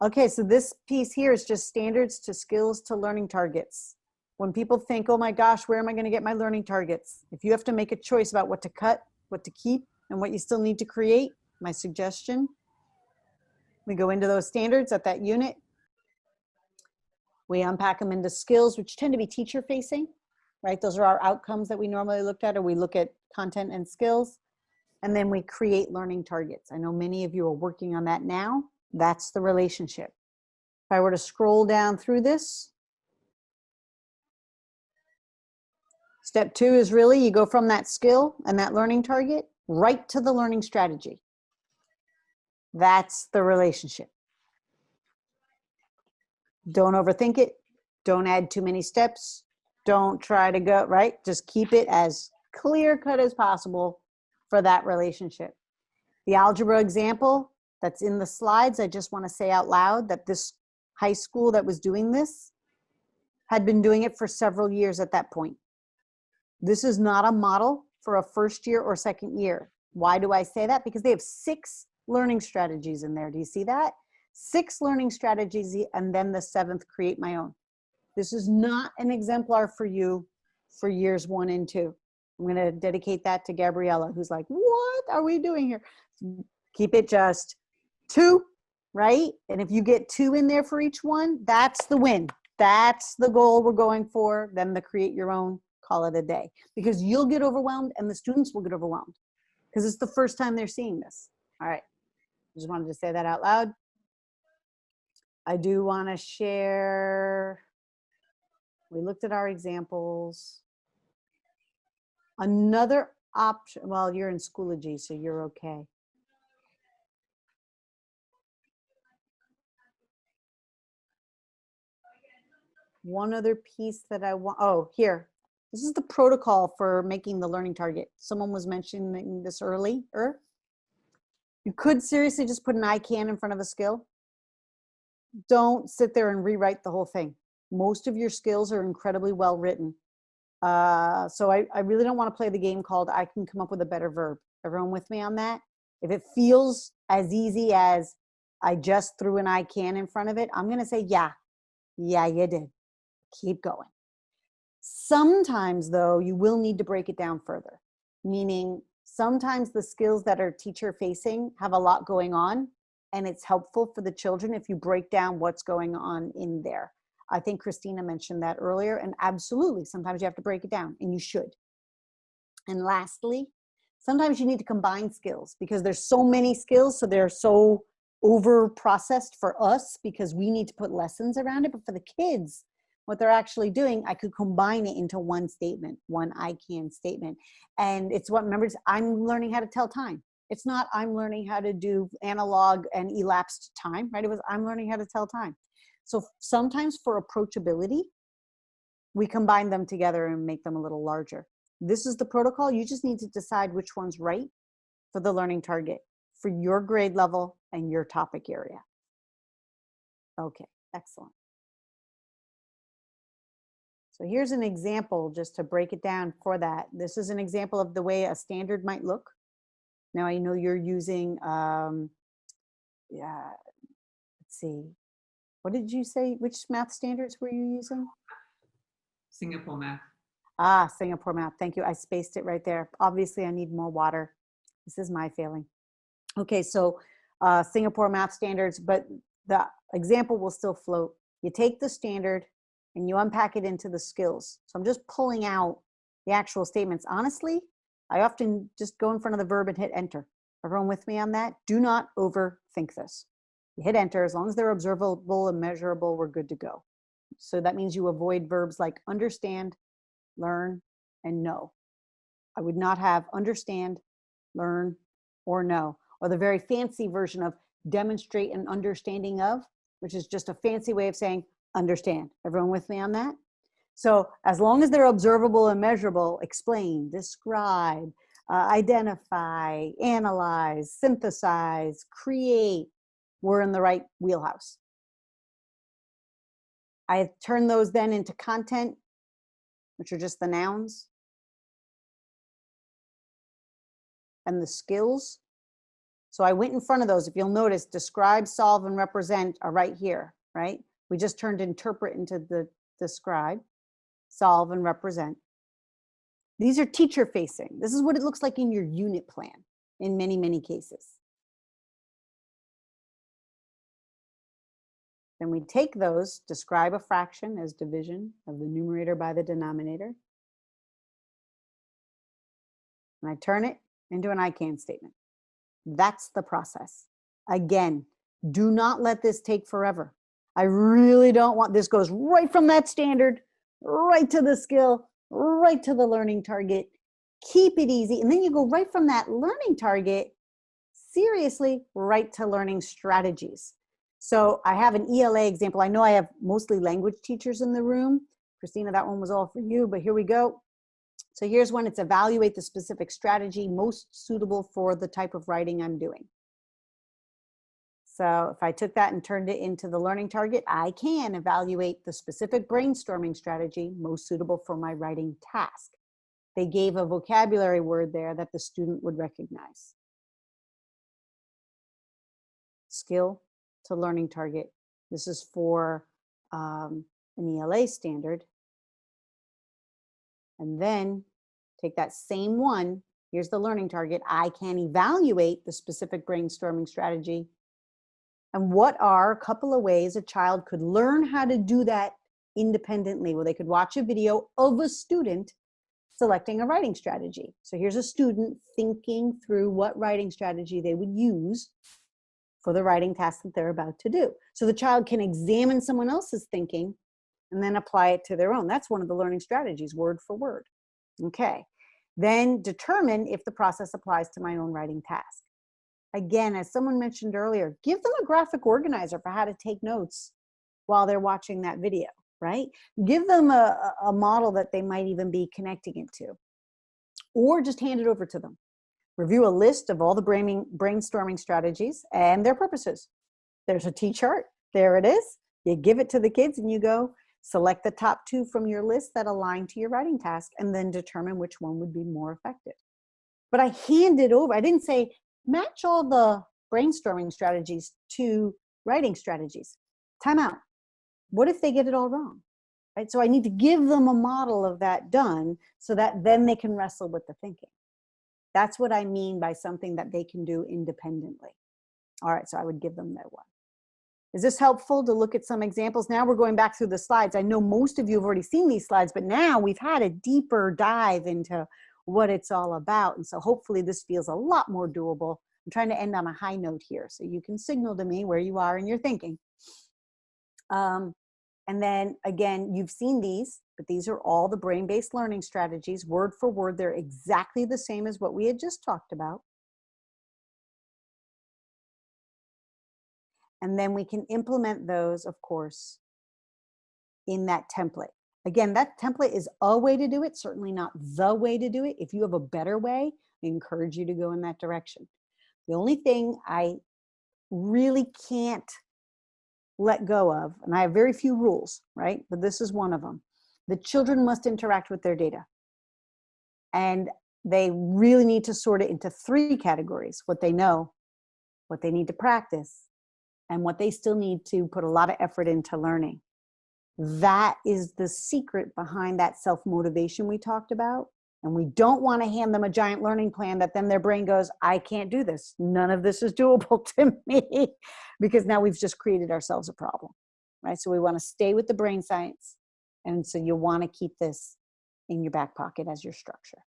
Okay, so this piece here is just standards to skills to learning targets. When people think, oh my gosh, where am I going to get my learning targets? If you have to make a choice about what to cut, what to keep, and what you still need to create, my suggestion, we go into those standards at that unit. We unpack them into skills, which tend to be teacher facing, right? Those are our outcomes that we normally look at, or we look at content and skills. And then we create learning targets. I know many of you are working on that now. That's the relationship. If I were to scroll down through this, step 2 is really you go from that skill and that learning target right to the learning strategy. That's the relationship. Don't overthink it. Don't add too many steps. Don't try to go, right? Just keep it as clear cut as possible for that relationship. The algebra example that's in the slides, I just want to say out loud that this high school that was doing this had been doing it for several years at that point. This is not a model for a first year or second year. Why do I say that? Because they have 6 learning strategies in there. Do you see that? 6 learning strategies, and then the 7th, create my own. This is not an exemplar for you for years 1 and 2. I'm going to dedicate that to Gabriella, who's like, what are we doing here? Keep it just 2, right? And if you get 2 in there for each one, that's the win. That's the goal we're going for. Then the create your own, call it a day. Because you'll get overwhelmed and the students will get overwhelmed because it's the first time they're seeing this. All right. Just wanted to say that out loud. I do want to share, we looked at our examples. Another option, well, you're in Schoology, so you're okay. One other piece that I want, oh, here. This is the protocol for making the learning target. Someone was mentioning this earlier. You could seriously just put an I can in front of a skill. Don't sit there and rewrite the whole thing. Most of your skills are incredibly well written. So I really don't want to play the game called I can come up with a better verb. Everyone with me on that? If it feels as easy as I just threw an I can in front of it, I'm going to say, yeah, you did. Keep going. Sometimes, though, you will need to break it down further, meaning sometimes the skills that are teacher facing have a lot going on, and it's helpful for the children if you break down what's going on in there. I think Christina mentioned that earlier, and absolutely, sometimes you have to break it down, and you should. And lastly, sometimes you need to combine skills because there's so many skills, so they're so over processed for us because we need to put lessons around it, but for the kids, what they're actually doing, I could combine it into one statement, one I can statement. And it's what, remember, I'm learning how to tell time. It's not I'm learning how to do analog and elapsed time, right? It was I'm learning how to tell time. So sometimes for approachability, we combine them together and make them a little larger. This is the protocol. You just need to decide which one's right for the learning target, for your grade level and your topic area. Okay, excellent. So here's an example just to break it down for that. This is an example of the way a standard might look. Now I know you're using, let's see, what did you say? Which math standards were you using? Singapore math. Ah, Singapore math. Thank you. I spaced it right there. Obviously, I need more water. This is my failing. Okay, so Singapore math standards, but the example will still float. You take the standard and you unpack it into the skills. So I'm just pulling out the actual statements. Honestly, I often just go in front of the verb and hit enter. Everyone with me on that? Do not overthink this. You hit enter. As long as they're observable and measurable, we're good to go. So that means you avoid verbs like understand, learn, and know. I would not have understand, learn, or know, or the very fancy version of demonstrate an understanding of, which is just a fancy way of saying understand. Everyone with me on that? So as long as they're observable and measurable, explain, describe, identify, analyze, synthesize, create, we're in the right wheelhouse. I turn those then into content, which are just the nouns, and the skills. So I went in front of those. If you'll notice, describe, solve, and represent are right here, right? We just turned interpret into the describe, solve, and represent. These are teacher facing. This is what it looks like in your unit plan in many, many cases. Then we take those, describe a fraction as division of the numerator by the denominator. And I turn it into an I can statement. That's the process. Again, do not let this take forever. I really don't want, this goes right from that standard, right to the skill, right to the learning target. Keep it easy. And then you go right from that learning target, seriously, right to learning strategies. So I have an ELA example. I know I have mostly language teachers in the room. Christina, that one was all for you, but here we go. So here's one. It's evaluate the specific strategy most suitable for the type of writing I'm doing. So if I took that and turned it into the learning target, I can evaluate the specific brainstorming strategy most suitable for my writing task. They gave a vocabulary word there that the student would recognize. Skill to learning target. This is for an ELA standard. And then take that same one. Here's the learning target. I can evaluate the specific brainstorming strategy. And what are a couple of ways a child could learn how to do that independently? Well, they could watch a video of a student selecting a writing strategy. So here's a student thinking through what writing strategy they would use for the writing task that they're about to do. So the child can examine someone else's thinking and then apply it to their own. That's one of the learning strategies, word for word. Okay. Then determine if the process applies to my own writing task. Again, as someone mentioned earlier, give them a graphic organizer for how to take notes while they're watching that video, right? Give them a model that they might even be connecting it to, or just hand it over to them. Review a list of all the brainstorming strategies and their purposes. There's a T-chart. There it is. You give it to the kids and you go, select the top 2 from your list that align to your writing task and then determine which one would be more effective. But I handed over. I didn't say, match all the brainstorming strategies to writing strategies. Time out. What if they get it all wrong? Right? So I need to give them a model of that done so that then they can wrestle with the thinking. That's what I mean by something that they can do independently. All right, so I would give them that one. Is this helpful to look at some examples? Now we're going back through the slides. I know most of you have already seen these slides, but now we've had a deeper dive into what it's all about. And so hopefully this feels a lot more doable. I'm trying to end on a high note here so you can signal to me where you are in your thinking. And then again, you've seen these, but these are all the brain-based learning strategies, word for word. They're exactly the same as what we had just talked about. And then we can implement those, of course, in that template. Again, that template is a way to do it, certainly not the way to do it. If you have a better way, I encourage you to go in that direction. The only thing I really can't let go of, and I have very few rules, right? But this is one of them. The children must interact with their data. And they really need to sort it into 3 categories: what they know, what they need to practice, and what they still need to put a lot of effort into learning. That is the secret behind that self-motivation we talked about. And we don't want to hand them a giant learning plan that then their brain goes, I can't do this. None of this is doable to me, because now we've just created ourselves a problem, right? So we want to stay with the brain science. And so you'll want to keep this in your back pocket as your structure.